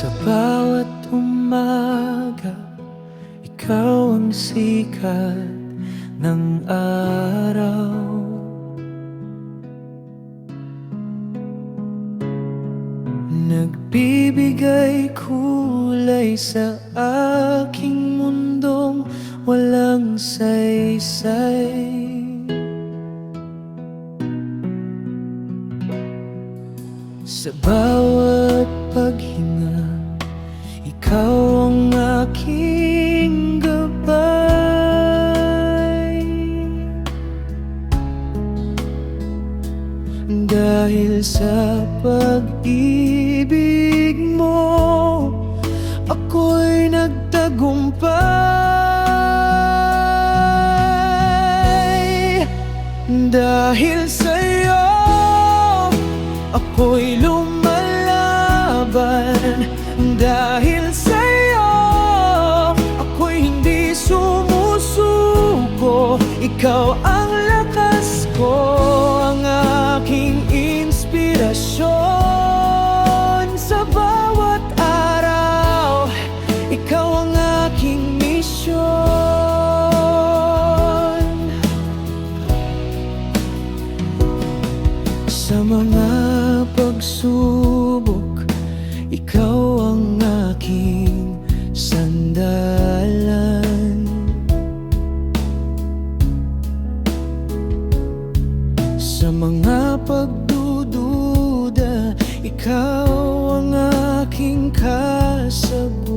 Sa bawat umaga, ikaw ang sikat ng araw. Nagbibigay kulay sa aking mundong walang saysay. Sa bawat paghinga, ikaw ang aking gabay. Dahil sa pag-ibig mo, ako'y nagtagumpay. Dahil sa'yo, ako'y lumalaban. Dahil sa'yo, ako'y hindi sumusuko. Ikaw ang lakas ko, ang aking inspirasyon. Sa bawat araw, ikaw ang aking misyon. Sa mga pagsubok, ikaw ang aking sandalan. Sa mga pagdududa, ikaw ang aking kasagutan.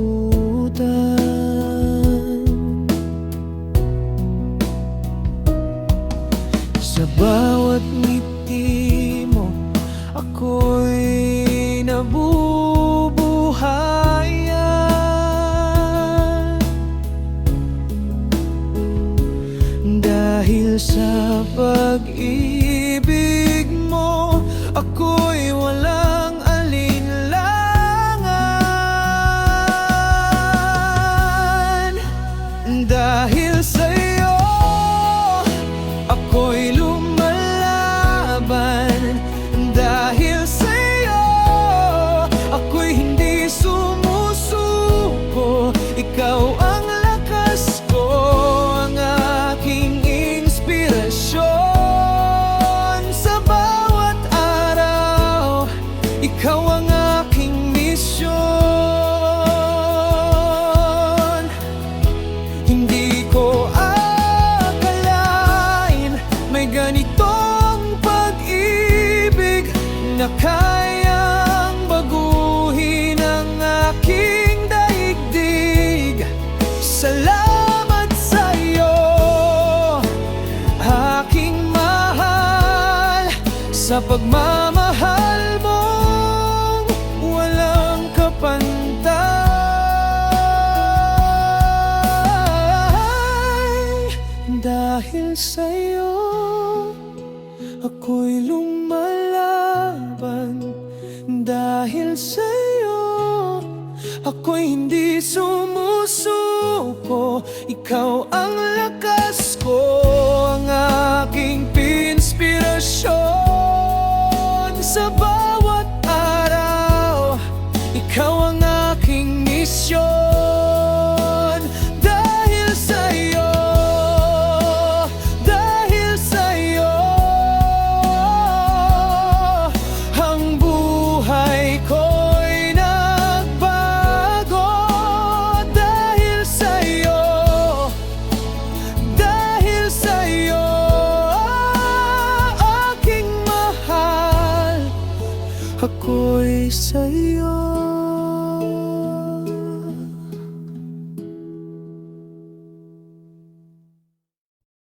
Sa bawat ngiti mo, ako'y nabubuhayan. Dahil sa pag-ibig mo, ako'y walang alinlangan. Dahil sa'yo, ako'y lumalaban. Dahil sa'yo, ako'y hindi sumusuko. Ikaw ang lakas ko, ang aking inspirasyon. Sa bawat araw, ikaw ang aking misyon. Hindi ko akalain may ganitong pag-ibig na kayang baguhin ang aking daigdig. Salamat sa'yo, aking mahal, sa pagmamahal mong walang kapantay. Dahil sa'yo, ako'y lumalaban. Dahil sa'yo, ako'y hindi sumusuko. Ikaw ang lakas ko, ang aking inspirasyon. Sa bawat araw, ikaw ang aking misyon. Dahil sa'yo, dahil sa'yo, ang buhay ko'y nagbago. Dahil sa'yo, dahil sa'yo, aking mahal, ako'y sa'yo.